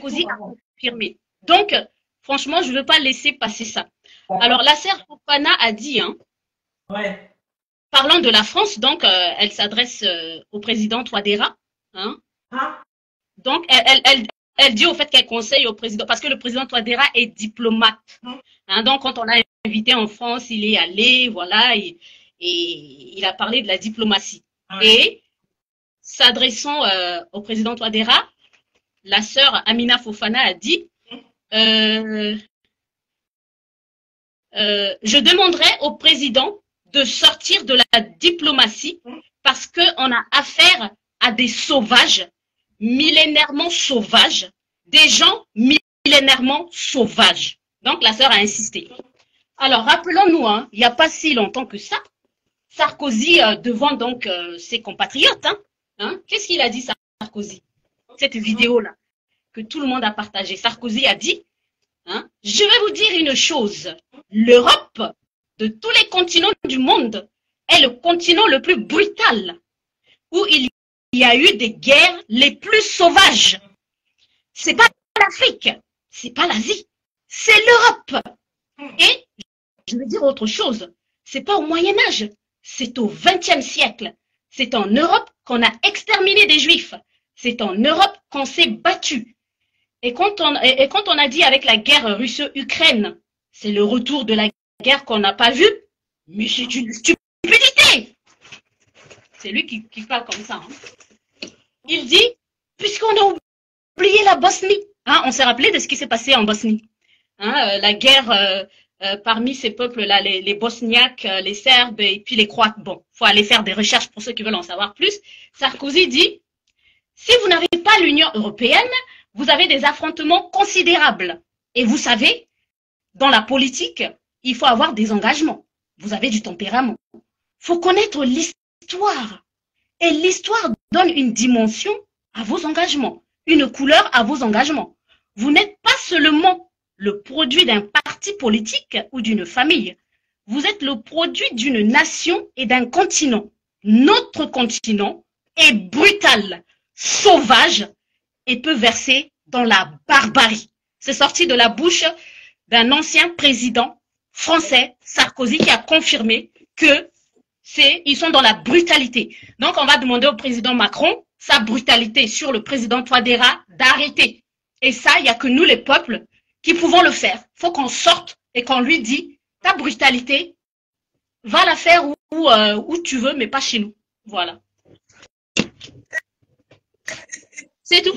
Sarkozy a confirmé. Donc, franchement, je ne veux pas laisser passer ça. Alors, la sœur Fofana a dit, hein, Ouais. parlant de la France, donc, elle s'adresse au président Touadéra. Hein, Hein? donc, elle dit au fait qu'elle conseille au président, parce que le président Touadéra est diplomate. Hein, donc, quand on l'a invité en France, il est allé, voilà, et il a parlé de la diplomatie. Ouais. Et s'adressant au président Touadéra, la sœur Amina Fofana a dit je demanderai au président de sortir de la diplomatie parce qu'on a affaire à des sauvages, millénairement sauvages, des gens millénairement sauvages. Donc la sœur a insisté. Alors rappelons-nous, hein, il n'y a pas si longtemps que ça, Sarkozy devant donc ses compatriotes, hein, qu'est-ce qu'il a dit Sarkozy? Cette vidéo-là que tout le monde a partagée. Sarkozy a dit, hein, je vais vous dire une chose, l'Europe, de tous les continents du monde, est le continent le plus brutal, où il y a eu des guerres les plus sauvages. C'est pas l'Afrique, c'est pas l'Asie, c'est l'Europe. Et je vais dire autre chose, c'est pas au Moyen-Âge, c'est au XXe siècle. C'est en Europe qu'on a exterminé des Juifs. C'est en Europe qu'on s'est battu. Et quand on a dit avec la guerre russo-ukraine, c'est le retour de la guerre qu'on n'a pas vue, mais c'est une stupidité. C'est lui qui parle comme ça. Hein. Il dit, puisqu'on a oublié la Bosnie, hein, on s'est rappelé de ce qui s'est passé en Bosnie. Hein, la guerre parmi ces peuples-là, les Bosniaques, les Serbes et puis les Croates. Bon, il faut aller faire des recherches pour ceux qui veulent en savoir plus. Sarkozy dit, si vous n'avez pas l'Union européenne, vous avez des affrontements considérables. Et vous savez, dans la politique, il faut avoir des engagements. Vous avez du tempérament. Il faut connaître l'histoire. Et l'histoire donne une dimension à vos engagements, une couleur à vos engagements. Vous n'êtes pas seulement le produit d'un parti politique ou d'une famille. Vous êtes le produit d'une nation et d'un continent. Notre continent est brutal, sauvage et peut verser dans la barbarie. C'est sorti de la bouche d'un ancien président français, Sarkozy, qui a confirmé que ils sont dans la brutalité. Donc, on va demander au président Macron sa brutalité sur le président Touadéra d'arrêter. Et ça, il n'y a que nous, les peuples, qui pouvons le faire. Il faut qu'on sorte et qu'on lui dise, ta brutalité, va la faire où tu veux, mais pas chez nous. Voilà. C'est tout.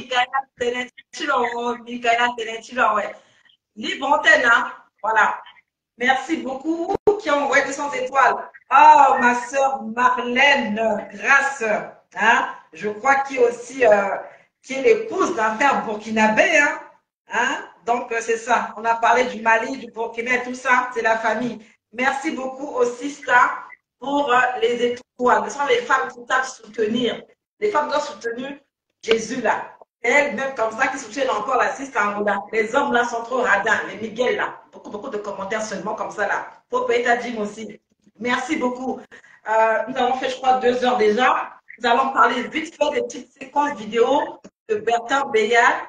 Libre antenne, hein? Voilà. Merci beaucoup qui ont envoyé 200 étoiles. Oh, ma sœur Marlène Grasse, hein? Je crois qui aussi qui est l'épouse d'un père burkinabé, hein? Donc c'est ça. On a parlé du Mali, du Burkina et tout ça, c'est la famille. Merci beaucoup aussi ça pour les étoiles. Ce sont les femmes qui savent soutenir. Les femmes doivent soutenir Jésus là. Elle, même comme ça, qui soutiennent encore la sister là. Les hommes là sont trop radins, les Miguel là. Beaucoup de commentaires seulement comme ça là. Faut payer ta dîme aussi. Merci beaucoup. Nous avons fait, je crois, 2 heures déjà. Nous allons parler vite fait des petites séquences vidéo de Bertin Béat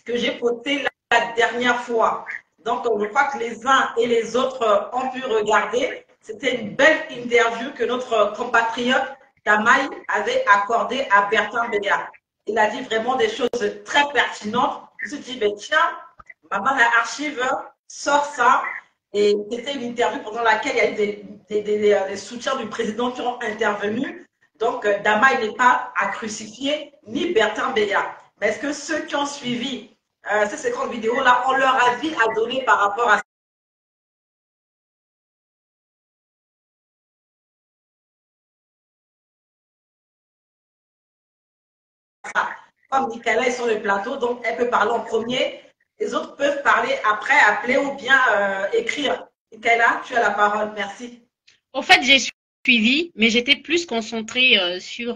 que j'ai postées la dernière fois. Donc, je crois que les uns et les autres ont pu regarder. C'était une belle interview que notre compatriote Damaï avait accordée à Bertin Béat. Il a dit vraiment des choses très pertinentes. Je me suis dit, ben, tiens, maman, l'archive sort ça. Et c'était une interview pendant laquelle il y a eu des soutiens du président qui ont intervenu. Donc, Damaï n'est pas à crucifier, ni Bertin Béat. Mais est-ce que ceux qui ont suivi ces séquences vidéo-là ont leur avis à donner par rapport à ça? Comme Nicolas est sur le plateau, donc elle peut parler en premier. Les autres peuvent parler après, appeler ou bien écrire. Nicolas, tu as la parole. Merci. Au fait, j'ai suivi, mais j'étais plus concentrée sur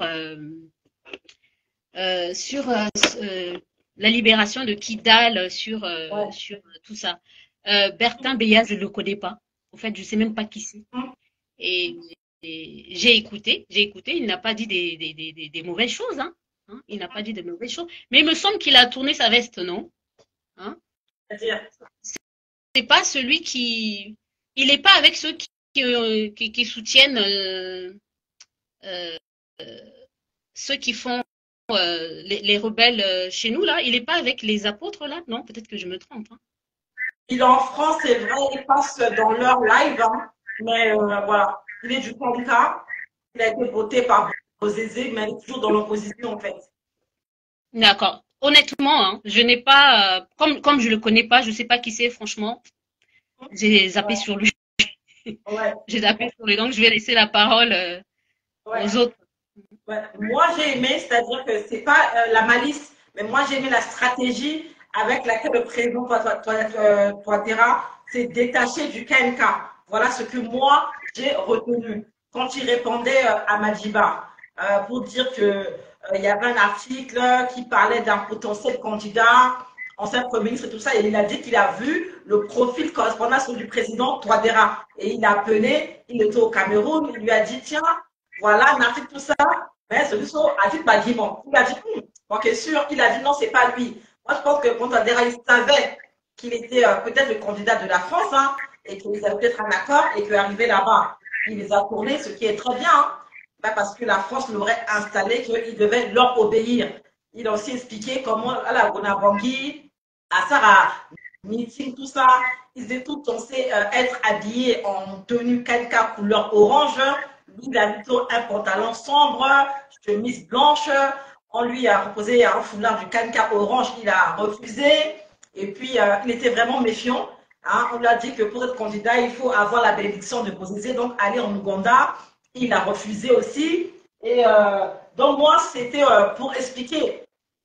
la libération de Kidal, sur tout ça. Bertin Béat, je ne le connais pas. Au fait, je ne sais même pas qui c'est. Et j'ai écouté, il n'a pas dit des mauvaises choses. Il n'a pas dit de mauvaises choses. Mais il me semble qu'il a tourné sa veste, non? Hein. C'est-à-dire, C'est pas celui qui, il n'est pas avec ceux qui soutiennent euh, ceux qui font les rebelles chez nous là. Il n'est pas avec les apôtres là, non? Peut-être que je me trompe. Hein. il est en France, c'est vrai, il passe dans leur live, hein, mais voilà, il est du syndicat, il a été voté par Bozézé, mais il est toujours dans l'opposition en fait. D'accord. Honnêtement, hein, je n'ai pas, comme je le connais pas, je sais pas qui c'est franchement. J'ai zappé Ouais, sur lui. ouais, J'ai zappé sur lui, donc je vais laisser la parole aux ouais. autres. Ouais. Moi, j'ai aimé, c'est-à-dire que c'est pas la malice, mais moi, j'ai aimé la stratégie avec laquelle le président Touadéra s'est détaché du KMK. Voilà ce que moi, j'ai retenu quand il répondait à Madiba pour dire que il y avait un article qui parlait d'un potentiel candidat, ancien Premier ministre et tout ça, et il a dit qu'il a vu le profil correspondant à celui du président Touadéra. Et il a appelé, il était au Cameroun, il lui a dit, tiens, voilà un article, tout ça, mais celui-ci a dit Bagimon. Il a dit, ok, sûr, il a dit non, c'est pas lui. Moi, je pense que Contadera, il savait qu'il était peut-être le candidat de la France, hein, et qu'ils avaient peut-être un accord, et qu'arrivé là-bas, il les a tournés, ce qui est très bien, hein, parce que la France l'aurait installé, qu'il devait leur obéir. Il a aussi expliqué comment, à la Gonabangui, à Sarah, meeting, tout ça, ils étaient tous censés être habillés en tenue quelqu'un couleur orange. Lui, il a plutôt un pantalon sombre, chemise blanche. On lui a proposé un foulard du canca orange, il a refusé. Et puis, il était vraiment méfiant. Hein. On lui a dit que pour être candidat, il faut avoir la bénédiction de Bozézé, donc aller en Ouganda. Il a refusé aussi. Et donc, moi, c'était pour expliquer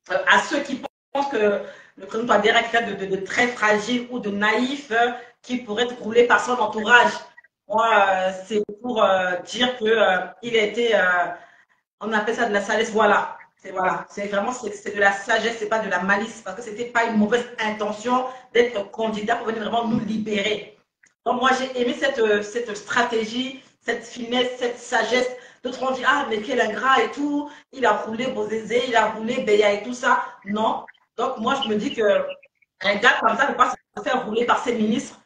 à ceux qui pensent que le président Touadéra est quelqu'un de très fragile ou de naïf qui pourrait être roulé par son entourage. Moi, c'est pour dire qu'il a été, on appelle ça de la sagesse, voilà. C'est vraiment c'est de la sagesse, c'est pas de la malice, parce que c'était pas une mauvaise intention d'être candidat pour venir vraiment nous libérer. Donc moi j'ai aimé cette stratégie, cette finesse, cette sagesse. D'autres ont dit ah mais quel ingrat et tout, il a roulé Bozézé, il a roulé Beya et tout ça. Non. Donc moi je me dis que un gars comme ça ne peut pas se faire rouler par ses ministres,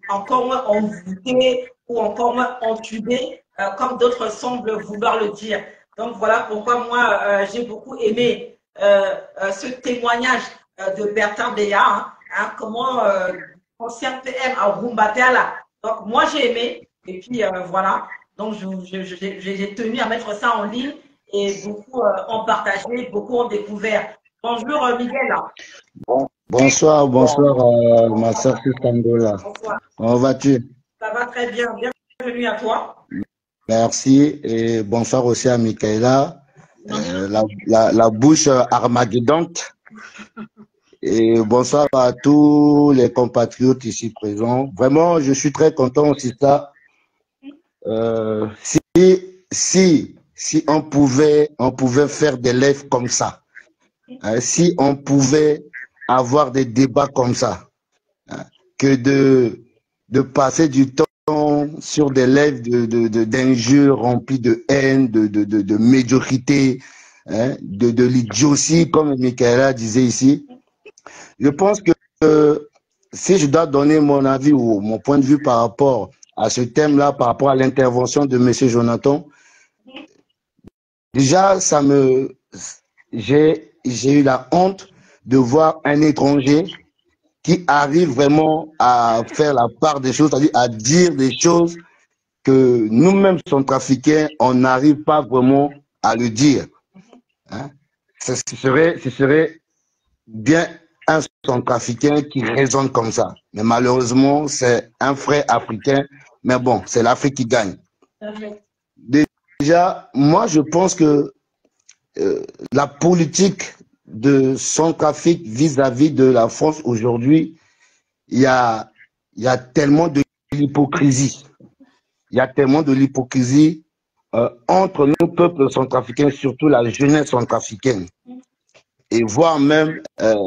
encore moins envoûté ou encore moins entubé, comme d'autres semblent vouloir le dire. Donc voilà pourquoi moi j'ai beaucoup aimé ce témoignage de Bertrand Beya, hein, comment ancien PM à Rumbatella. Donc moi j'ai aimé et puis voilà. Donc j'ai tenu à mettre ça en ligne et beaucoup ont partagé, beaucoup ont découvert. Bonjour Miguel. Bonsoir, ma soeur Sustangola. Bonsoir. Comment vas-tu? Ça va très bien. Bienvenue à toi. Merci et bonsoir aussi à Michaela, la bouche armaguedante. Et bonsoir à tous les compatriotes ici présents. Vraiment, je suis très content aussi de ça. Si on pouvait faire des lives comme ça, hein, si on pouvait avoir des débats comme ça, hein, que de passer du temps sur des lives d'injures remplies de haine, de médiocrité, hein, de l'idiotie, comme Michaela disait ici. Je pense que si je dois donner mon avis ou mon point de vue par rapport à ce thème-là, par rapport à l'intervention de M. Jonathan, déjà, j'ai eu la honte de voir un étranger qui arrive vraiment à faire la part des choses, c'est-à-dire à dire des choses que nous-mêmes, centrafricains, on n'arrive pas vraiment à le dire. Hein? Ce serait bien un centrafricain qui raisonne comme ça. Mais malheureusement, c'est un frère africain. Mais bon, c'est l'Afrique qui gagne. Déjà, moi, je pense que la politique de Centrafrique vis-à-vis de la France aujourd'hui, il y a tellement de l'hypocrisie. Il y a tellement de l'hypocrisie entre nos peuples centrafricains, surtout la jeunesse centrafricaine, et voire même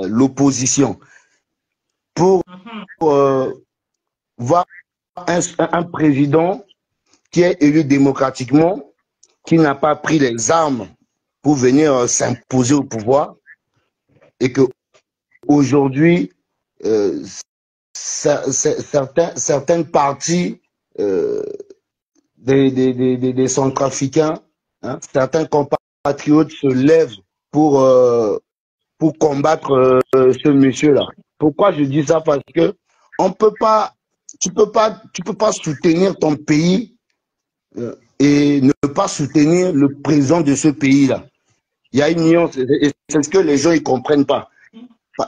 l'opposition. Pour voir un président qui est élu démocratiquement, qui n'a pas pris les armes pour venir s'imposer au pouvoir, et que aujourd'hui certaines parties des centrafricains, hein, certains compatriotes se lèvent pour combattre ce monsieur-là. Pourquoi je dis ça? Parce que on peut pas, tu peux pas soutenir ton pays et ne pas soutenir le président de ce pays-là. Il y a une nuance, et c'est ce que les gens ne comprennent pas.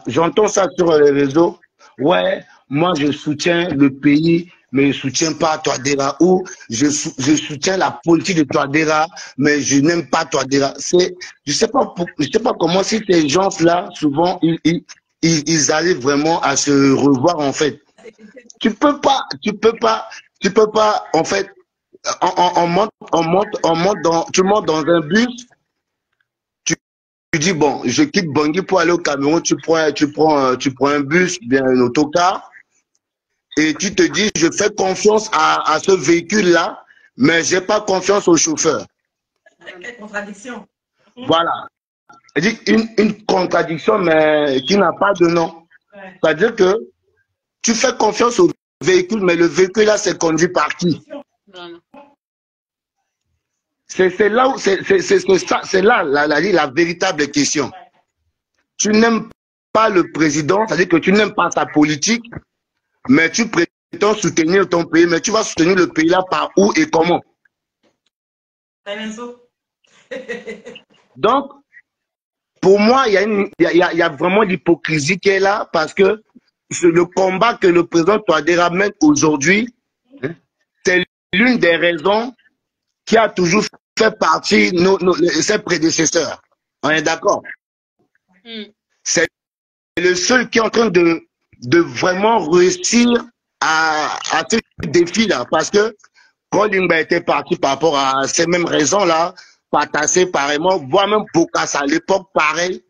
J'entends ça sur les réseaux. Ouais, moi je soutiens le pays, mais je soutiens pas Touadéra. Ou je soutiens la politique de Touadéra, mais je n'aime pas Touadéra. Je sais pas comment si ces gens-là, souvent, ils arrivent vraiment à se revoir en fait. Tu peux pas, en fait, tu montes dans un bus. Tu dis, bon, je quitte Bangui pour aller au Cameroun, tu prends un bus, bien un autocar, et tu te dis, je fais confiance à ce véhicule-là, mais j'ai pas confiance au chauffeur. Quelle contradiction. Voilà. Une contradiction, mais qui n'a pas de nom. Ouais. C'est-à-dire que tu fais confiance au véhicule, mais le véhicule-là, c'est conduit par qui? C'est là la véritable question. Tu n'aimes pas le président, c'est-à-dire que tu n'aimes pas sa politique, mais tu prétends soutenir ton pays, mais tu vas soutenir le pays là par où et comment? Donc, pour moi, il y a vraiment l'hypocrisie qui est là, parce que le combat que le président Touadéra mène aujourd'hui, c'est l'une des raisons qui a toujours fait partie de ses prédécesseurs. On est d'accord? C'est le seul qui est en train de vraiment réussir à ce défi-là. Parce que quand Limba était parti par rapport à ces mêmes raisons-là, Patassé pareillement, voire même Bokassa à l'époque, pareil,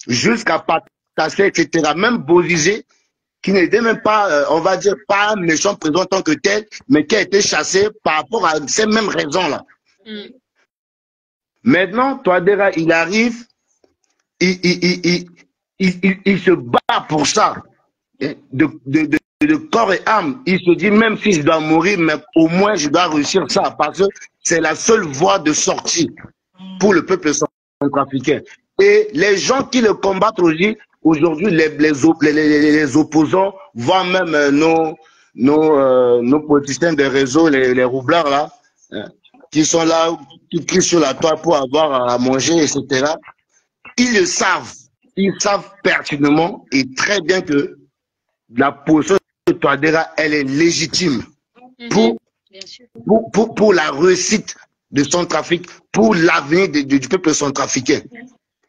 jusqu'à Patassé, etc. Même Bozizé, qui n'était même pas, on va dire, pas un méchant président en tant que tel, mais qui a été chassé par rapport à ces mêmes raisons-là. Maintenant, Touadéra, il arrive, il se bat pour ça, de corps et âme. Il se dit, même si je dois mourir, mais au moins je dois réussir ça, parce que c'est la seule voie de sortie pour le peuple centrafricain. Et les gens qui le combattent aujourd'hui, les opposants, voire même nos politiciens des réseaux, les roublards là, qui sont là, qui crient sur la toile pour avoir à manger, etc. Ils le savent. Ils savent pertinemment et très bien que la position de Touadéra, elle est légitime pour la réussite de Centrafrique, pour l'avenir du peuple centrafricain.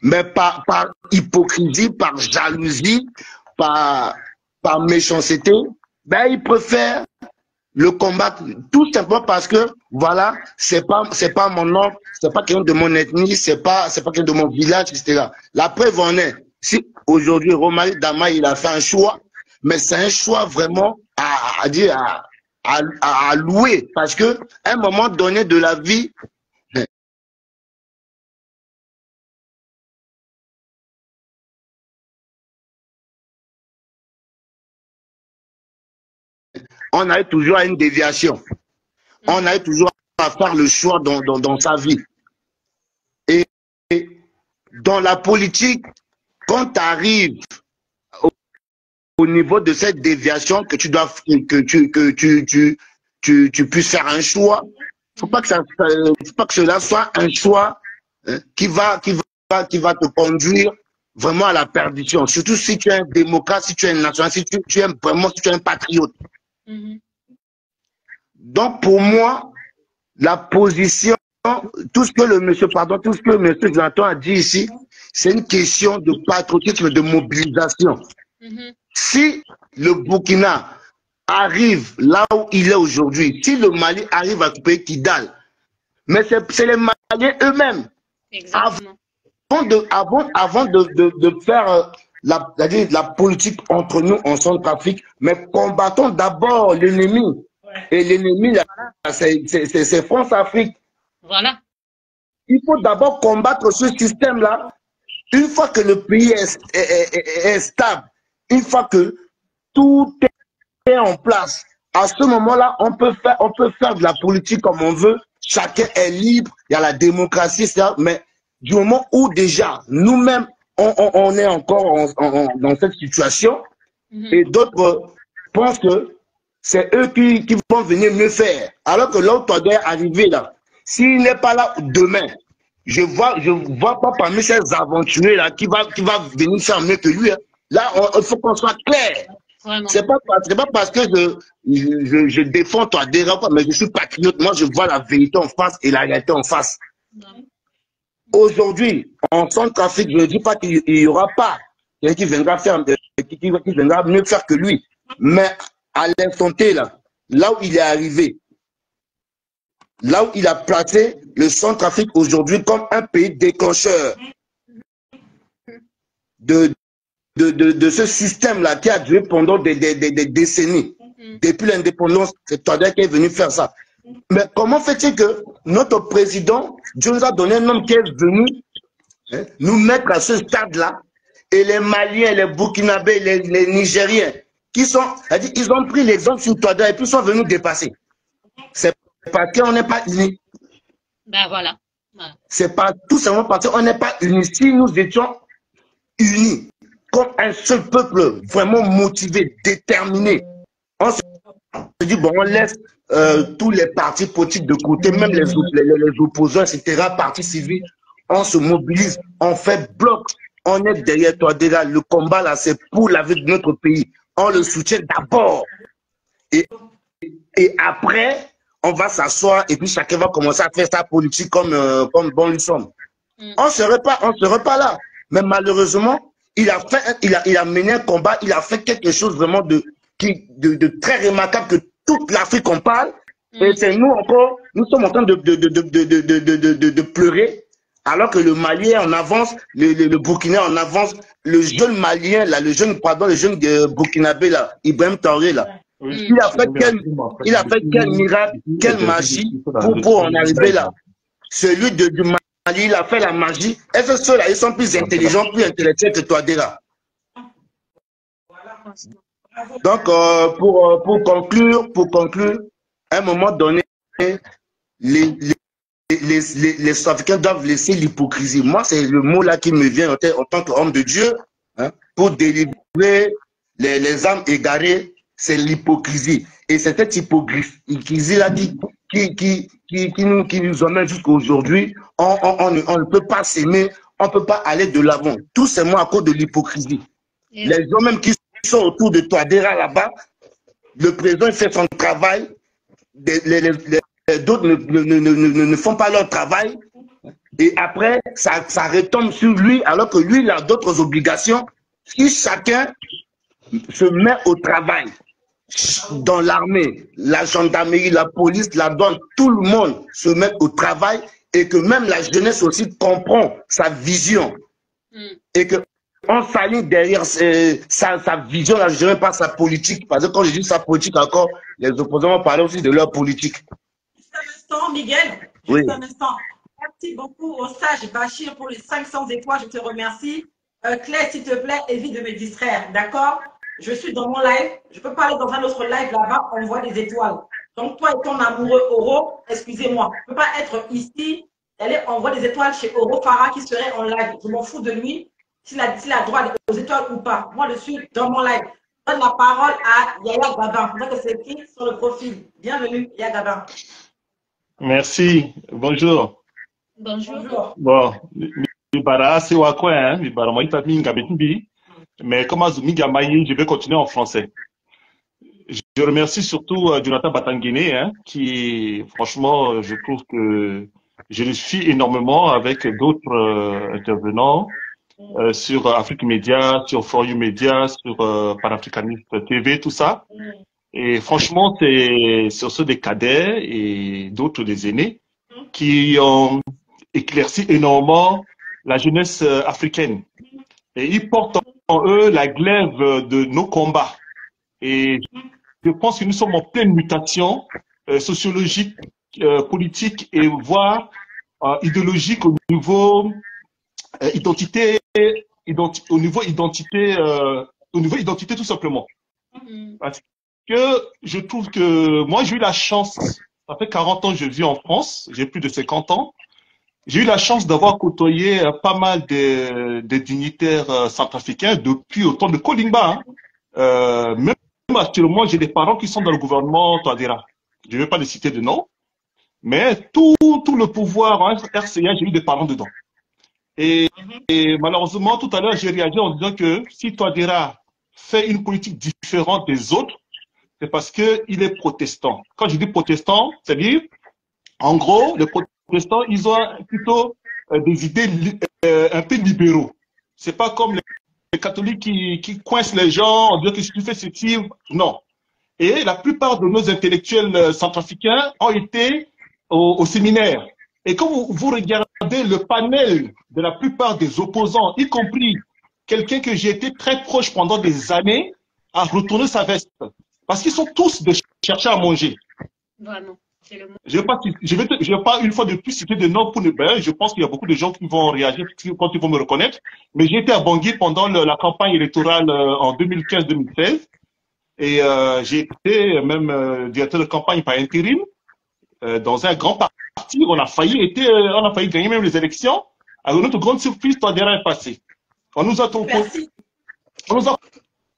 Mais par hypocrisie, par jalousie, par méchanceté, ben ils préfèrent le combattre tout simplement parce que voilà, c'est pas mon nom, c'est pas quelqu'un de mon ethnie, c'est pas quelqu'un de mon village, etc. La preuve en est, si aujourd'hui Romari Dama il a fait un choix, mais c'est un choix vraiment à louer, parce que à un moment donné de la vie, on a toujours une déviation. On a toujours à faire le choix dans sa vie. Et dans la politique, quand tu arrives au niveau de cette déviation, que tu puisses faire un choix, faut pas que cela soit un choix qui va te conduire vraiment à la perdition. Surtout si tu es un démocrate, si tu es un nationaliste, si tu es un patriote. Donc pour moi, la position, tout ce que le monsieur Jonathan a dit ici, c'est une question de patriotisme, de mobilisation. Si le Burkina arrive là où il est aujourd'hui, si le Mali arrive à couper Kidal, mais c'est les Maliens eux-mêmes. Avant de faire la politique entre nous en Centrafrique, mais combattons d'abord l'ennemi. Et l'ennemi, c'est France-Afrique. Voilà. Il faut d'abord combattre ce système-là. Une fois que le pays est stable, une fois que tout est en place. À ce moment-là, on peut faire de la politique comme on veut. Chacun est libre. Il y a la démocratie, etc. Mais du moment où déjà, nous-mêmes, on est encore dans cette situation, et d'autres pensent que c'est eux qui vont venir mieux faire. Alors que l'autre doit arriver là. S'il n'est pas là demain, je vois pas parmi ces aventuriers là qui va venir faire mieux que lui. Hein. Là, il faut qu'on soit clair. C'est pas parce que je défends Touadéra, mais je suis patriote. Moi, je vois la vérité en face et la réalité en face. Aujourd'hui, en Centrafrique, je ne dis pas qu'il n'y aura pas quelqu'un qui viendra qui viendra mieux faire que lui. Mais à l'instant T, là où il est arrivé, là où il a placé le Centrafrique aujourd'hui comme un pays déclencheur de ce système-là qui a duré pendant des décennies. Depuis l'indépendance, c'est Touadéra qui est venu faire ça. Mais comment fait-il que notre président, Dieu nous a donné un homme qui est venu nous mettre à ce stade-là, et les Maliens, les Burkinabés, les Nigériens, ils ont pris l'exemple sur Touadéra et puis sont venus dépasser. C'est parce qu'on n'est pas unis. Ben voilà. C'est pas tout simplement parce qu'on n'est pas unis. Si nous étions unis, comme un seul peuple vraiment motivé, déterminé, on se dit, bon, on laisse tous les partis politiques de côté, même les opposants, etc., partis civils, on se mobilise, on fait bloc, on est derrière Touadéra. Le combat là, c'est pour la vie de notre pays. On le soutient d'abord. Et après, on va s'asseoir et puis chacun va commencer à faire sa politique comme bon lui sommes. On ne serait pas là. Mais malheureusement, il a mené un combat, il a fait quelque chose vraiment de très remarquable que toute l'Afrique en parle. Et c'est nous encore, nous sommes en train de pleurer, alors que le Malien en avance, le Burkina en avance, le jeune Malien, là, le jeune Burkinabé, là, Ibrahim Traoré, là. Oui, il a fait quel miracle, quelle magie pour en arriver là. Celui du Mali, il a fait la magie. Est-ce que ceux-là, ils sont plus intelligents, plus intellectuels que Touadéra? Donc, pour conclure, à un moment donné, les Africains doivent laisser l'hypocrisie. Moi, c'est le mot là qui me vient en tant qu'homme de Dieu, hein, pour délivrer les âmes égarées, c'est l'hypocrisie. Et c'est cette hypocrisie-là qui nous emmène jusqu'à aujourd'hui. On ne peut pas s'aimer, on ne peut pas aller de l'avant. Tout simplement à cause de l'hypocrisie. Les gens même qui sont autour de Touadéra là-bas, le président il fait son travail, d'autres ne font pas leur travail, et après, ça retombe sur lui, alors que lui, il a d'autres obligations. Si chacun se met au travail, dans l'armée, la gendarmerie, la police, la douane, tout le monde se met au travail, et que même la jeunesse aussi comprend sa vision, et que on s'aligne derrière sa vision, la jeunesse, pas sa politique. Parce que quand je dis sa politique encore, les opposants vont parler aussi de leur politique. Juste un instant, Miguel. Oui. Juste un instant. Merci beaucoup au sage Bachir pour les 500 étoiles. Je te remercie. Claire, s'il te plaît, évite de me distraire. D'accord? Je suis dans mon live. Je peux pas aller dans un autre live là-bas. On voit des étoiles. Donc, toi et ton amoureux Oro, excusez-moi. Je ne peux pas être ici. Allez, on voit des étoiles chez Oro Farah qui serait en live. Je m'en fous de lui. S'il a droit aux étoiles ou pas. Moi, je suis dans mon live. Je donne la parole à Yaya Gabin. C'est que c'est écrit sur le profil. Bienvenue, Yaya Gabin. Merci. Bonjour. Bonjour. Bon, Mibara, c'est quoi, hein? Mibara, moi, mais comme je vais continuer en français. Je remercie surtout Jonathan Batangene, hein, qui, franchement, je trouve que je le suis énormément avec d'autres intervenants sur Afrique Média, sur For You Media, sur Panafricaniste TV, tout ça. Et franchement, c'est sur ceux des cadets et d'autres des aînés qui ont éclairci énormément la jeunesse africaine. Et ils portent en eux la glaive de nos combats. Et je pense que nous sommes en pleine mutation sociologique, politique et voire idéologique au niveau identité tout simplement. Parce que je trouve que moi, j'ai eu la chance, ça fait 40 ans que je vis en France, j'ai plus de 50 ans. J'ai eu la chance d'avoir côtoyé pas mal de dignitaires centrafricains depuis au temps de Kolimba. Hein. Même actuellement, j'ai des parents qui sont dans le gouvernement Touadéra. Je ne vais pas les citer de nom, mais tout le pouvoir hein, RCA, j'ai eu des parents dedans. Et malheureusement, tout à l'heure, j'ai réagi en disant que si Touadéra fait une politique différente des autres, c'est parce qu'il est protestant. Quand je dis protestant, c'est-à-dire, en gros, les protestants, ils ont plutôt des idées un peu libéraux. C'est pas comme les catholiques qui coincent les gens en disant que si tu fais ceci, non. Et la plupart de nos intellectuels centrafricains ont été au séminaire. Et quand vous regardez le panel de la plupart des opposants, y compris quelqu'un que j'ai été très proche pendant des années, à retourner sa veste. Parce qu'ils sont tous de chercher à manger. Vraiment, c'est le mot. Je vais pas une fois de plus citer de noms pour ne pas. Je pense qu'il y a beaucoup de gens qui vont réagir quand ils vont me reconnaître. Mais j'ai été à Bangui pendant la campagne électorale en 2015-2016. Et j'ai été même directeur de campagne par intérim dans un grand parti. On a failli gagner même les élections. À notre grande surprise, Touadéra est passé. On nous a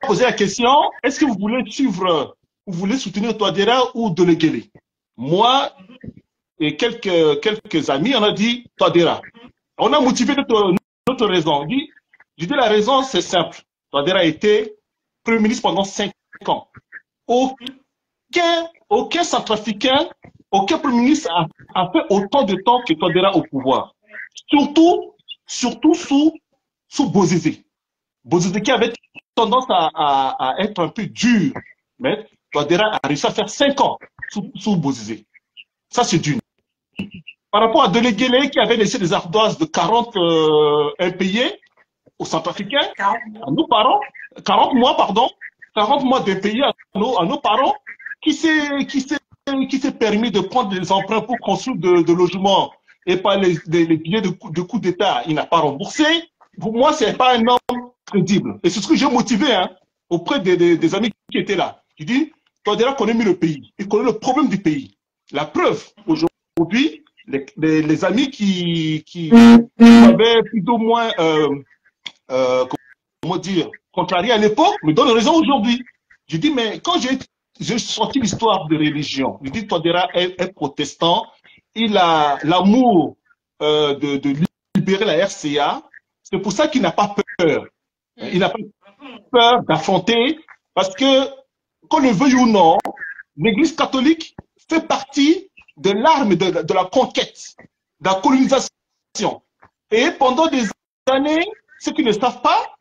posé la question, est-ce que vous voulez soutenir Touadéra ou Deleguélé? Moi et quelques amis, on a dit Touadéra. On a motivé notre raison. Je dis la raison, c'est simple. Touadéra a été Premier ministre pendant 5 ans. Aucun centrafricain, aucun Premier ministre a fait autant de temps que Touadéra au pouvoir. Surtout sous Bozizé. Bozizé qui avait tendance à être un peu dur. Mais Touadéra a réussi à faire 5 ans sous Bozizé. Ça, c'est d'une. Par rapport à Deleguélé qui avait laissé des ardoises de 40 impayés aux Centrafricains, à nos parents, 40 mois d'impayés à nos parents, qui s'est permis de prendre des emprunts pour construire de logements et pas les billets de coup d'État, il n'a pas remboursé. Pour moi, c'est pas un homme crédible. Et c'est ce que j'ai motivé hein, auprès des amis qui étaient là. Je dis, Touadéra connaît mieux le pays. Il connaît le problème du pays. La preuve, aujourd'hui, les amis qui avaient plus ou moins, comment dire, contrarié à l'époque, me donnent raison aujourd'hui. Je dis, mais quand j'ai sorti l'histoire de religion, je dis, Touadéra est protestant, il a l'amour de libérer la RCA. C'est pour ça qu'il n'a pas peur. Il n'a pas peur d'affronter, parce que, qu'on le veuille ou non, l'Église catholique fait partie de l'arme de la conquête, de la colonisation. Et pendant des années, ceux qui ne savent pas,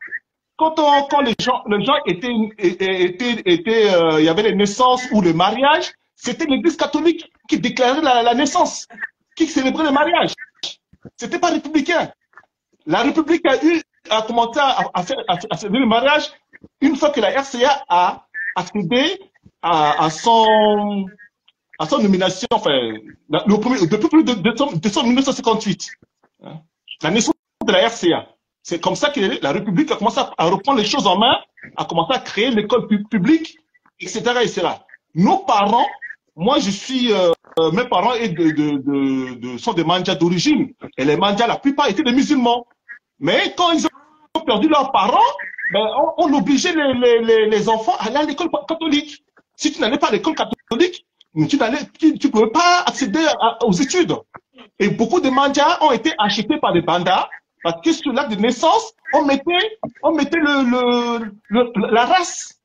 quand les gens étaient, il y avait les naissances ou le mariage, c'était l'Église catholique qui déclarait la naissance, qui célébrait le mariage. C'était pas républicain. La République a commencé à célébrer le mariage une fois que la RCA a accédé à son nomination, enfin, depuis plus de décembre 1958. La naissance de la RCA. C'est comme ça que la République a commencé à reprendre les choses en main, a commencé à créer l'école publique, etc., etc. Nos parents, moi je suis, mes parents sont des mandjas d'origine, et les mandjas, la plupart étaient des musulmans. Mais quand ils ont perdu leurs parents, ben, on obligeait les enfants à aller à l'école catholique. Si tu n'allais pas à l'école catholique, tu ne pouvais pas accéder aux études. Et beaucoup de mandjas ont été achetés par des bandas, parce que sur l'acte de naissance, on mettait la race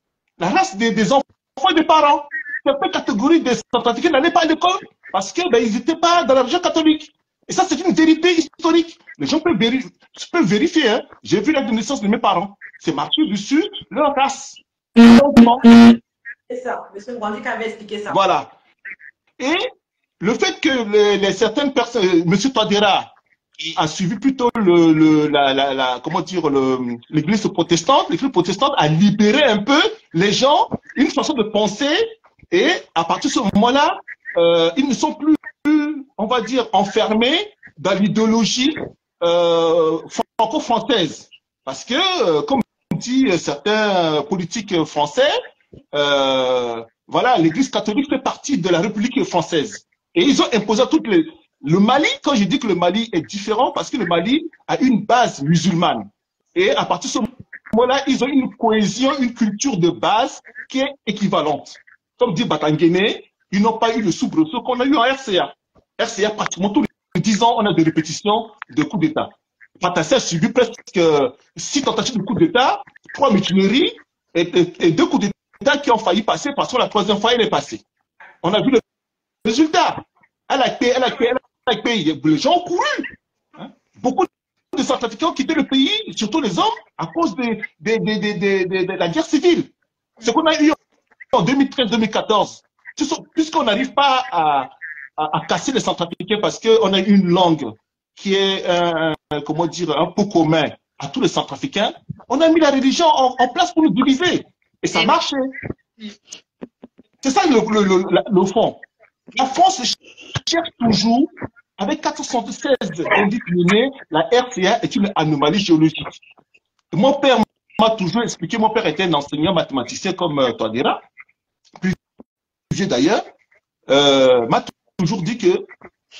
des enfants et des parents. Certaines catégories des Centrafricains n'allaient pas à l'école parce qu'ils n'étaient pas dans la religion catholique. Et ça, c'est une vérité historique. Les gens peuvent vérifier. Hein. J'ai vu l'acte de naissance de mes parents. C'est marqué dessus leur race. C'est ça. M. Brandic avait expliqué ça. Voilà. Et le fait que certaines personnes, M. Touadéra a suivi plutôt l'église protestante. L'église protestante a libéré un peu les gens, une façon de penser, et à partir de ce moment-là, ils ne sont plus, on va dire, enfermés dans l'idéologie franco-française. Parce que, comme dit certains politiques français, voilà, l'Église catholique fait partie de la République française. Et ils ont imposé à toutes les... Le Mali, quand je dis que le Mali est différent, parce que le Mali a une base musulmane. Et à partir de ce moment-là, ils ont une cohésion, une culture de base qui est équivalente. Comme dit Batangene, ils n'ont pas eu le soubresaut qu'on a eu en RCA. RCA, pratiquement tous les 10 ans, on a des répétitions de coups d'État. Patassi a subi presque 6 tentatives de coup d'État, 3 mutineries et 2 coups d'État qui ont failli passer parce que la troisième fois, elle est passée. On a vu le résultat. Elle a payé. Les gens ont couru. Hein? Beaucoup de Centrafricains ont quitté le pays, surtout les hommes, à cause de la guerre civile. Ce qu'on a eu en 2013-2014, puisqu'on n'arrive pas à casser les Centrafricains parce qu'on a une langue qui est, comment dire, un peu commun à tous les Centrafricains, on a mis la religion en place pour nous diviser. Et ça marchait. C'est ça le fond. La France cherche toujours, avec 476 indices menés, la RCA est une anomalie géologique. Mon père m'a toujours expliqué, mon père était un enseignant mathématicien comme Touadéra, plus vieux d'ailleurs, m'a toujours dit que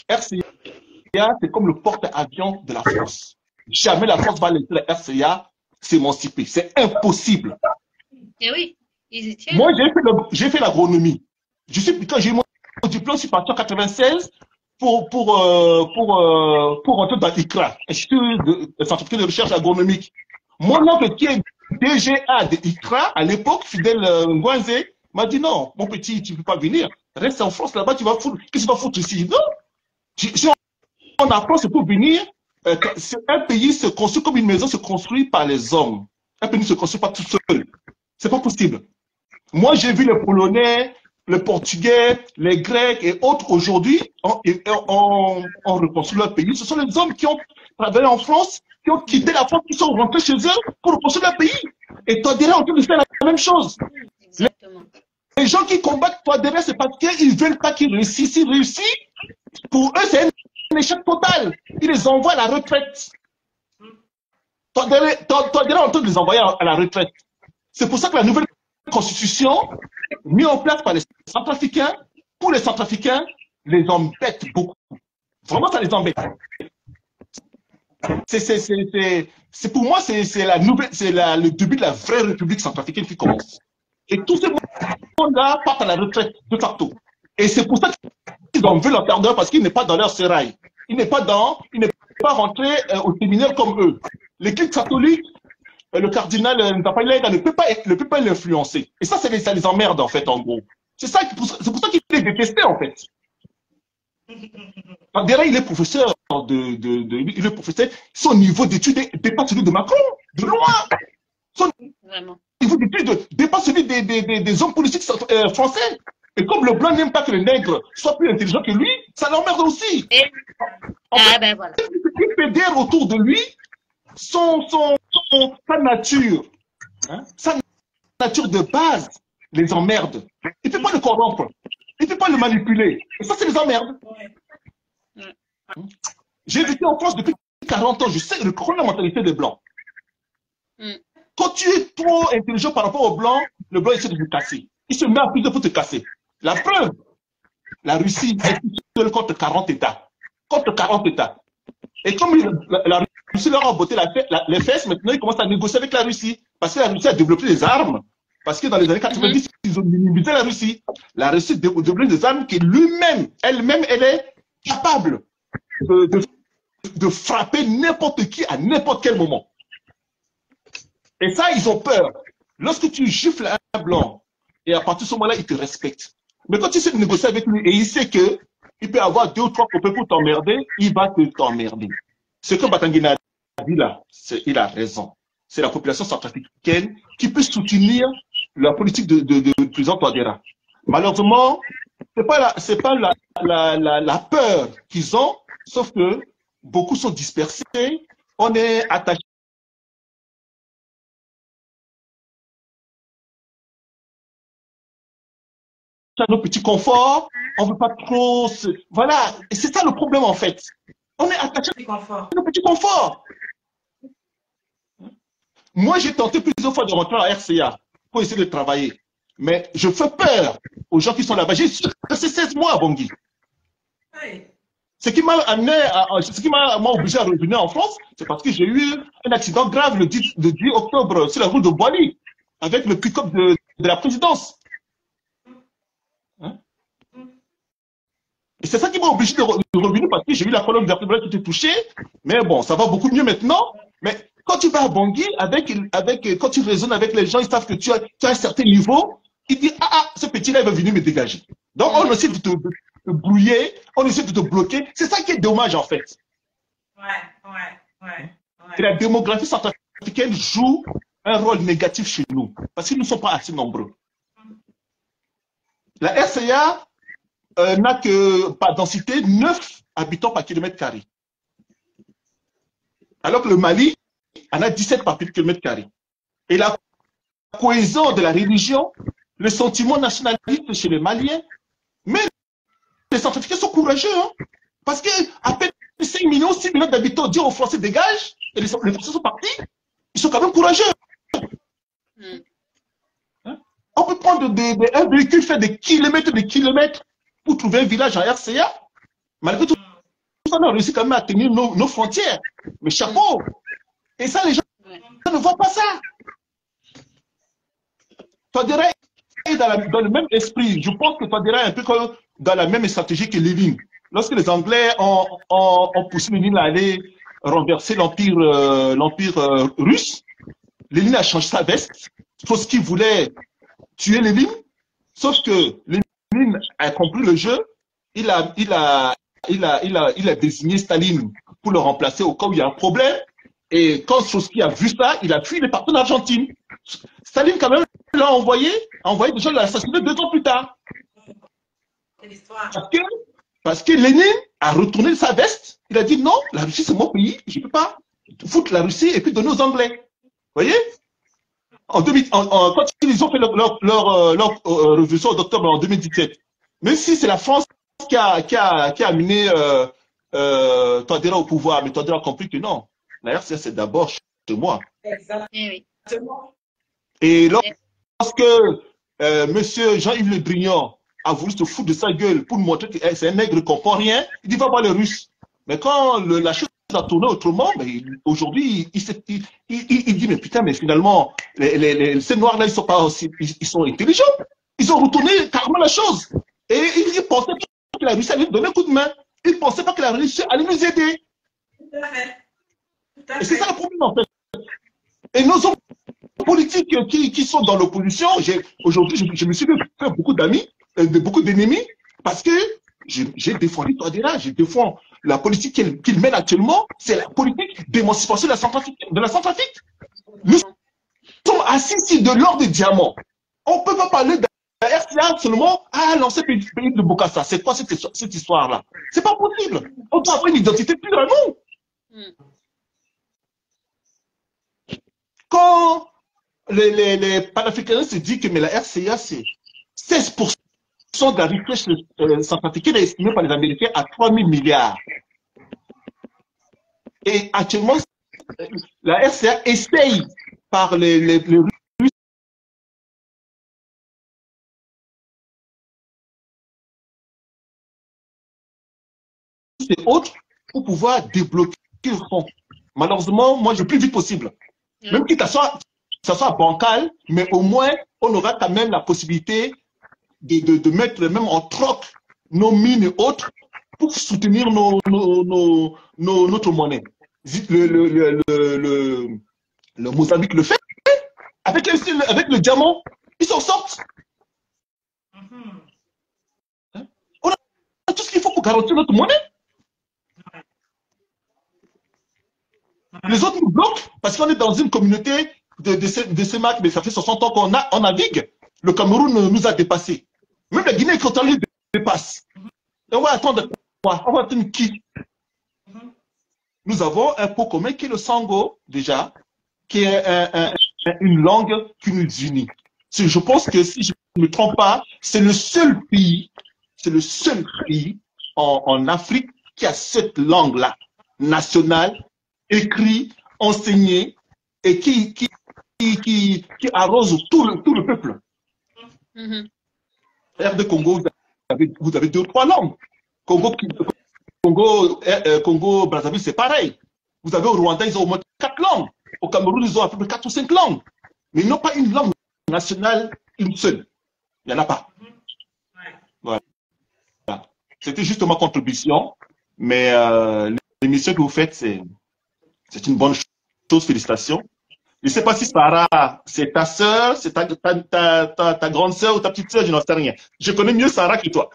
RCA, c'est comme le porte-avions de la France. Jamais la France va laisser la RCA s'émanciper. C'est impossible. Et oui, ils y tiennent. Moi, j'ai fait l'agronomie. Quand j'ai eu mon diplôme, je suis parti en 96 pour rentrer dans l'ICRA, Institut de Scientifique de Recherche Agronomique. Mon oncle qui est DGA de l'ICRA, à l'époque, Fidèle Ngouanze, m'a dit non, mon petit, tu ne peux pas venir. Reste en France, là-bas, tu vas foutre. Qu'est-ce que tu vas foutre ici? Non. Si on apprend, c'est pour venir. Un pays se construit comme une maison se construit par les hommes. Un pays ne se construit pas tout seul. C'est pas possible. Moi, j'ai vu les Polonais, les Portugais, les Grecs et autres aujourd'hui ont reconstruit leur pays. Ce sont les hommes qui ont travaillé en France, qui ont quitté la France, qui sont rentrés chez eux pour reconstruire leur pays. Et Touadéra est en train de faire la même chose. Exactement. Les gens qui combattent Touadéra, c'est parce qu'ils ne veulent pas qu'il réussisse. S'il réussit, pour eux, c'est un échec total. Ils les envoient à la retraite. Touadéra est en train de les envoyer à la retraite. C'est pour ça que la nouvelle constitution, mise en place par les Centrafricains, pour les Centrafricains, les embête beaucoup. Vraiment, ça les embête. Pour moi, c'est le début de la vraie République centrafricaine qui commence. Et tous ces gens-là partent à la retraite, de facto. Et c'est pour ça qu'ils en veulent leur perdre parce qu'il n'est pas dans leur sérail. Il n'est pas rentré au séminaire comme eux. L'Église catholique, le cardinal Ndapaïlaïda ne peut pas l'influencer. Et ça les emmerde, en fait, en gros. C'est pour ça qu'il est détesté, en fait. Touadéra, il est professeur il est professeur. Son niveau d'études dépasse celui de Macron, de loin. Son niveau d'études dépasse celui des hommes politiques français. Et comme le blanc n'aime pas que le nègre soit plus intelligent que lui, ça l'emmerde aussi. Ben voilà. Il fédère autour de lui sa nature, hein, sa nature de base les emmerde. Il ne peut pas le corrompre. Il ne peut pas le manipuler. Et ça, c'est les emmerde. J'ai vécu en France depuis 40 ans. Je sais la mentalité des Blancs. Quand tu es trop intelligent par rapport aux Blancs, le Blanc essaie de te casser. Il se met à plus de pour te casser. La preuve, la Russie est seule contre 40 États. Contre 40 États. Et comme la Russie leur a botté les fesses, maintenant ils commencent à négocier avec la Russie. Parce que la Russie a développé des armes. Parce que dans les années 90, ils ont minimisé la Russie. La Russie a développé des armes qui elle-même, elle est capable de frapper n'importe qui à n'importe quel moment. Et ça, ils ont peur. Lorsque tu gifles un blanc, et à partir de ce moment-là, il te respecte. Mais quand tu sais négocier avec lui, et il sait que il peut avoir 2 ou 3 copains pour t'emmerder, il va t'emmerder. Ce que Batangene a dit là, il a raison. C'est la population centrafricaine qui peut soutenir la politique de président Touadéra. Malheureusement, c'est pas la peur qu'ils ont, sauf que beaucoup sont dispersés. On est attaché à nos petits conforts, on ne veut pas trop Voilà, et c'est ça le problème en fait. On est attaché à nos petits conforts. Moi, j'ai tenté plusieurs fois de rentrer à RCA pour essayer de travailler. Mais je fais peur aux gens qui sont là-bas. J'ai resté 16 mois à Bangui. Oui. Ce qui m'a amené, ce qui m'a obligé à revenir en France, c'est parce que j'ai eu un accident grave le 10 octobre sur la route de Boigny, avec le pick-up de la présidence. Hein? Et c'est ça qui m'a obligé de revenir parce que j'ai eu la colonne vertébrale qui était touchée. Mais bon, ça va beaucoup mieux maintenant. Mais quand tu vas à Bangui, quand tu raisonnes avec les gens, ils savent que tu as un certain niveau. Ils disent, ce petit-là, il va venir me dégager. Donc, on essaie de te brouiller, on essaie de te bloquer. C'est ça qui est dommage, en fait. Et la démographie centrafricaine joue un rôle négatif chez nous, parce qu'ils ne sont pas assez nombreux. La RCA n'a que, par densité, 9 habitants par kilomètre carré. Alors que le Mali en a 17 par kilomètre carré. Et la cohésion de la religion, le sentiment nationaliste chez les Maliens, mais les Centrafricains sont courageux, hein, parce qu'à peine 5 millions, 6 millions d'habitants disent aux Français dégagent, et les Français sont partis, ils sont quand même courageux. Hein? On peut prendre un véhicule, faire des kilomètres pour trouver un village en RCA. Malgré tout ça, on a réussi quand même à tenir nos frontières. Mais chapeau! Et ça, les gens ne voient pas ça. Touadéra est dans le même esprit. Je pense que Touadéra est un peu comme dans la même stratégie que Lénine. Lorsque les Anglais ont poussé Lénine à aller renverser l'empire russe, Lénine a changé sa veste. Parce qu'il voulait tuer Lénine. Sauf que Lénine a compris le jeu. Il a désigné Staline pour le remplacer au cas où il y a un problème. Et quand Trotsky a vu ça, il a fui, il est parti en Argentine. Staline, quand même, l'a envoyé déjà l'assassiner 2 ans plus tard. C'est l'histoire. Parce que Lénine a retourné sa veste. Il a dit non, la Russie, c'est mon pays. Je ne peux pas foutre la Russie et puis donner aux Anglais. Vous voyez? Quand ils ont fait leur révolution d'octobre en 2017, même si c'est la France qui a amené Touadéra au pouvoir, mais Touadéra a compris que non. La RCA, c'est d'abord chez moi. Exactement. Et lorsque monsieur Jean-Yves Le Drian a voulu se foutre de sa gueule pour montrer que c'est un nègre qui ne comprend rien, il dit va voir les Russes. Mais quand la chose a tourné autrement, aujourd'hui, il dit mais putain, mais finalement, ces noirs-là, ils sont intelligents. Ils ont retourné carrément la chose. Et ils pensaient que la Russie allait nous donner un coup de main. Ils ne pensaient pas que la Russie allait nous aider. Tout à fait. Et c'est ça le problème, en fait. Et nos hommes politiques qui sont dans l'opposition, aujourd'hui, je me suis fait beaucoup d'amis, beaucoup d'ennemis, parce que j'ai défendu Touadéra, je défends la politique qu'il mène actuellement, c'est la politique d'émancipation de la Centrafrique. Nous sommes assis ici de l'or des diamants. On ne peut pas parler de la RCA seulement à l'ancien pays de Bokassa. C'est quoi cette histoire-là? C'est pas possible. On doit avoir une identité plus d'un monde. Quand les panafricains se disent que mais la RCA, c'est 16% de la richesse centrafricaine est estimée par les Américains à 3 000 milliards. Et actuellement, la RCA essaye par les Russes et autres pour pouvoir débloquer le fonds. Malheureusement, moi, le plus vite possible. Même quitte à ça soit bancal, mais au moins, on aura quand même la possibilité de mettre même en troc nos mines et autres pour soutenir notre monnaie. Le Mozambique le fait avec le diamant, ils s'en sortent. On a tout ce qu'il faut pour garantir notre monnaie. Les autres nous bloquent parce qu'on est dans une communauté de ces marques, mais ça fait 60 ans qu'on navigue. Le Cameroun nous a dépassés. Même la Guinée équatoriale nous dépasse. Et on va attendre quoi? On va attendre qui? Nous avons un pot commun qui est le Sango, déjà, qui est une langue qui nous unit. Je pense que si je ne me trompe pas, c'est le seul pays en Afrique qui a cette langue-là, nationale, écrit, enseigné, et qui arrose tout le peuple. RD Congo, vous avez 2 ou 3 langues. Congo Brazzaville, c'est pareil. Vous avez au Rwanda, ils ont au moins 4 langues. Au Cameroun, ils ont à peu près 4 ou 5 langues. Mais ils n'ont pas une langue nationale, une seule. Il n'y en a pas. Voilà. C'était juste ma contribution. Mais l'émission que vous faites, c'est une bonne chose. Félicitations. Je ne sais pas si Sarah, c'est ta soeur, c'est ta grande soeur ou ta petite soeur, je n'en sais rien. Je connais mieux Sarah que toi.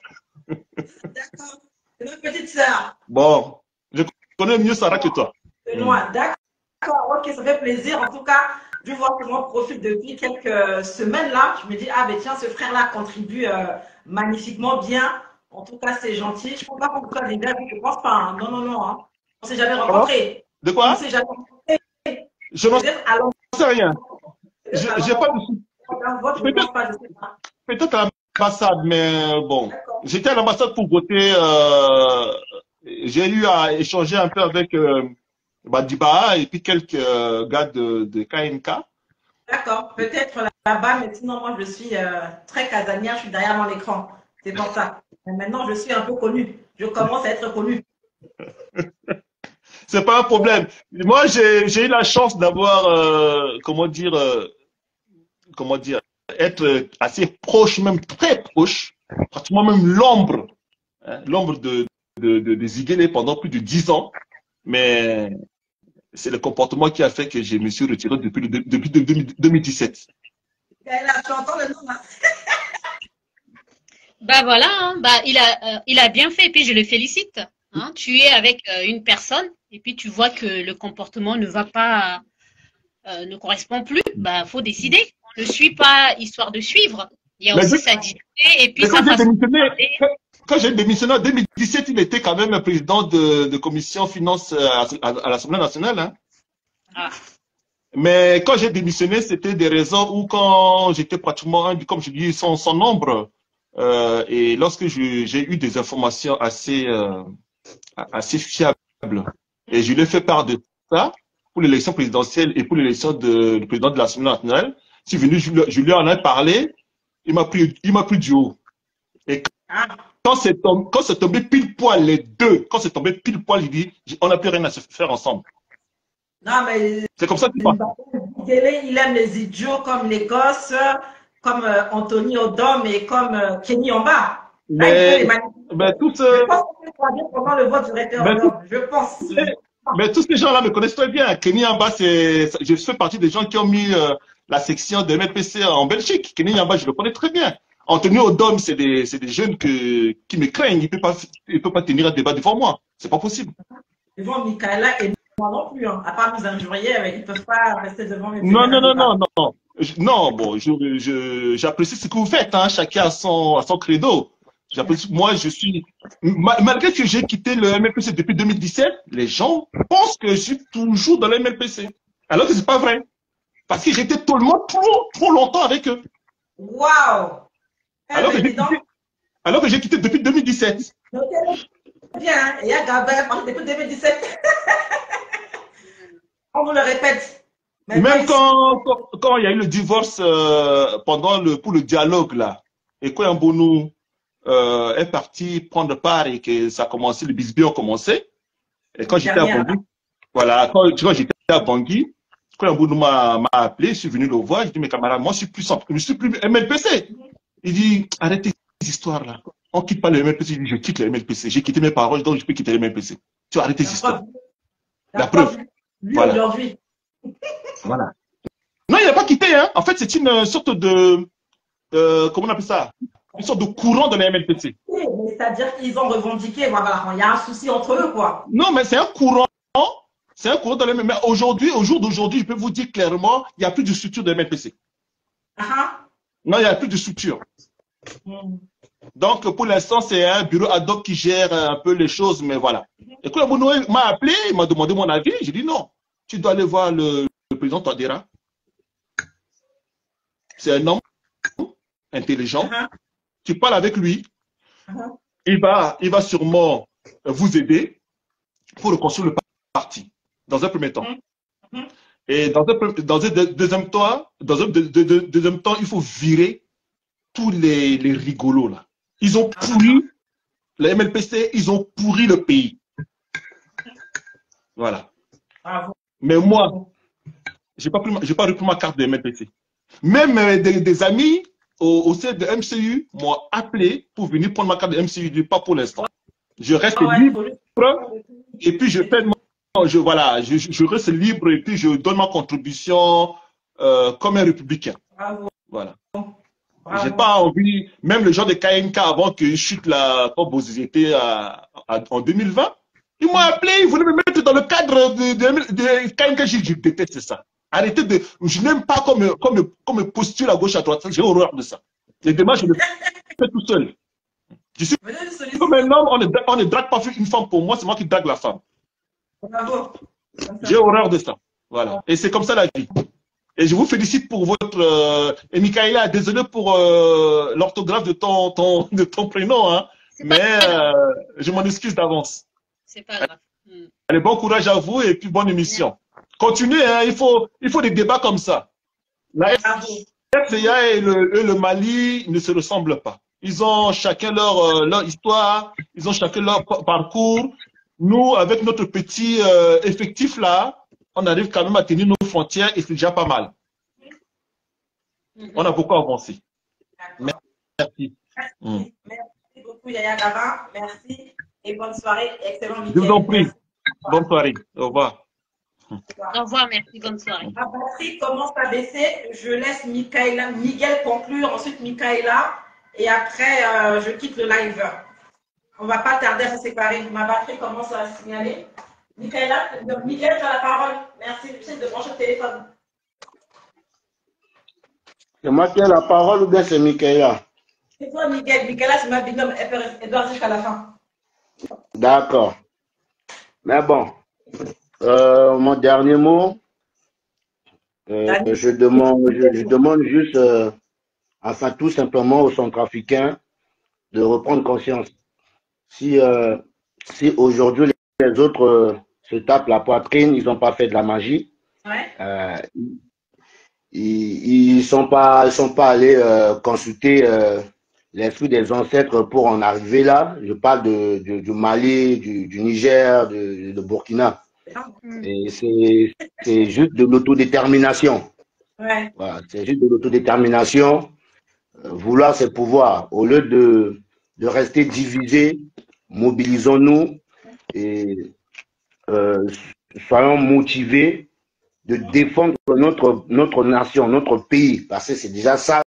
D'accord. C'est notre petite soeur. Bon, je connais mieux Sarah que toi. Benoît, d'accord. Ok, ça fait plaisir. En tout cas, je vois que moi, profite depuis quelques semaines là. Je me dis, ah ben tiens, ce frère-là contribue magnifiquement bien. En tout cas, c'est gentil. Je ne pense pas qu'on soit déjà vu, je ne pense pas. Hein. Non, non, non. Hein. On ne s'est jamais rencontrés. De quoi? On ne s'est jamais rencontrés. Je n'en sais rien. J'ai pas de... Peut-être à l'ambassade, mais bon. J'étais à l'ambassade pour voter. J'ai eu à échanger un peu avec Badiba et puis quelques gars de KNK. D'accord, peut-être là-bas, mais sinon, moi, je suis très casanière, je suis derrière mon écran. C'est pour ça. Mais maintenant, je suis un peu connue. Je commence à être connue. C'est pas un problème. Moi, j'ai eu la chance d'avoir, comment dire, être assez proche, même très proche, pratiquement même l'ombre, hein, l'ombre de Ziguélé pendant plus de 10 ans. Mais c'est le comportement qui a fait que je me suis retiré depuis 2017. Tu entends le nom là? Bah voilà, hein, bah, il a bien fait et puis je le félicite. Hein. Tu es avec une personne et puis tu vois que le comportement ne va pas, ne correspond plus. Bah faut décider. On ne suit pas histoire de suivre. Il y a aussi sa dignité et puis sa façon de parler. Quand j'ai démissionné en 2017, il était quand même président de commission finance à l'Assemblée nationale. Hein. Ah. Mais quand j'ai démissionné, c'était des raisons où quand j'étais pratiquement, comme je dis, sans nombre. Et lorsque j'ai eu des informations assez fiables, et je lui ai fait part de ça pour l'élection présidentielle et pour l'élection du président de l'Assemblée nationale, je suis venu, je lui en ai parlé, il m'a pris du haut. Et quand c'est tombé pile poil les deux, quand c'est tombé pile poil, il dit, on n'a plus rien à se faire ensemble. Non, mais c'est comme ça qu'il passe. Il aime les idiots comme les gosses, comme Anthony Odom et comme Kenny Yamba. Mais tous je pense que pendant le vote du référendum, je pense. Mais tous ces gens-là me connaissent très bien. Kenny Yamba, je fais partie des gens qui ont mis la section de MLPC en Belgique. Kenny Yamba, je le connais très bien. Anthony Odom, c'est des jeunes qui me craignent. Il peut pas tenir un débat devant moi. C'est pas possible. Devant Michaela et moi non plus. Hein. À part nous injurier, ils ne peuvent pas rester devant mes Non. Non, bon, j'apprécie ce que vous faites. Hein. Chacun a son credo. Moi, je suis, malgré que j'ai quitté le MLPC depuis 2017, les gens pensent que je suis toujours dans le MLPC. Alors que c'est pas vrai. Parce que j'étais tellement trop longtemps avec eux. Waouh! Alors que j'ai quitté depuis 2017. Bien, il y a Gabin depuis 2017. On vous le répète. Même quand il y a eu le divorce pour le dialogue là, et quand Mbounou est parti prendre part et que ça a commencé, le bisbillon a commencé. Et quand j'étais à Bangui, voilà, quand j'étais à Bangui, quand Mbounou m'a appelé, je suis venu le voir, je dis mes camarades, moi je suis plus MLPC. Il dit, arrêtez ces histoires-là. On ne quitte pas le MLPC. Je dis, je quitte le MLPC. J'ai quitté mes paroles, donc je peux quitter le MLPC. Tu as arrêté ces histoires. La preuve. Lui, voilà. Aujourd'hui. Voilà. Non, il n'a pas quitté. Hein. En fait, c'est une sorte de... comment on appelle ça? Une sorte de courant de la MLPC. Oui, mais c'est-à-dire qu'ils ont revendiqué. Voilà, il y a un souci entre eux, quoi. Non, mais c'est un courant. C'est un courant de la MLPC. Mais aujourd'hui, au jour d'aujourd'hui, je peux vous dire clairement, il n'y a plus de structure de MLPC. Non, il n'y a plus de structure. Donc, pour l'instant, c'est un bureau ad hoc qui gère un peu les choses, mais voilà. Et quand Mbounou m'a appelé, il m'a demandé mon avis, j'ai dit non, tu dois aller voir le président Touadéra. C'est un homme intelligent. Tu parles avec lui. Il va sûrement vous aider pour reconstruire le parti, dans un premier temps. Et dans un deuxième temps, il faut virer tous les rigolos là. Ils ont pourri la MLPC, ils ont pourri le pays. Voilà. Bravo. Mais moi, j'ai pas repris ma carte de MLPC. Même des amis au sein de MCU m'ont appelé pour venir prendre ma carte de MCU, du pas pour l'instant. Je reste libre et puis je fais je reste libre et puis je donne ma contribution comme un républicain. Bravo. Voilà. J'ai pas envie, même le genre de KNK avant que je chute la top aux étés en 2020, ils m'ont appelé, ils voulaient me mettre dans le cadre de KNK, je déteste ça. Arrêtez de, je n'aime pas comme postule à gauche à droite, j'ai horreur de ça. Les démarches, je le fais tout seul. Je suis comme un homme, on ne drague pas une femme pour moi, c'est moi qui drague la femme. Bravo. J'ai horreur de ça. Voilà. Et c'est comme ça la vie. Et je vous félicite pour votre... et Michaela, désolé pour l'orthographe de ton prénom, hein, mais je m'en excuse d'avance. C'est pas grave. Allez, bon courage à vous et puis bonne émission. Continuez, hein, il faut des débats comme ça. La FCA et le Mali ne se ressemblent pas. Ils ont chacun leur histoire, ils ont chacun leur parcours. Nous, avec notre petit effectif là, on arrive quand même à tenir nos frontières et c'est déjà pas mal. On a beaucoup avancé. Merci. Merci beaucoup, Yaya Gaba. Merci et bonne soirée. Excellent week-end. Je vous en prie. Bonne soirée. Au revoir. Au revoir, merci, bonne soirée. La batterie commence à baisser. Je laisse Miguel conclure, ensuite Michaela, et après je quitte le live. On ne va pas tarder à se séparer. Ma batterie commence à signaler. Michaela, Miguel, tu as la parole. Merci. J'essaie de brancher le téléphone. C'est moi qui ai la parole ou bien c'est Michaela? C'est toi, Miguel. Michaela, c'est ma binôme. Elle doit jusqu'à la fin. D'accord. Mais bon, mon dernier mot, je demande juste, enfin tout simplement aux Centrafricains de reprendre conscience. Si aujourd'hui les autres se tapent la poitrine, ils n'ont pas fait de la magie. Ouais. Ils sont pas allés consulter les fruits des ancêtres pour en arriver là. Je parle du Mali, du Niger, de Burkina. Et c'est juste de l'autodétermination. Ouais. Voilà, c'est juste de l'autodétermination. Vouloir c'est pouvoir. Au lieu de rester divisés, mobilisons-nous et soyons motivés de défendre notre nation, notre pays, parce que c'est déjà ça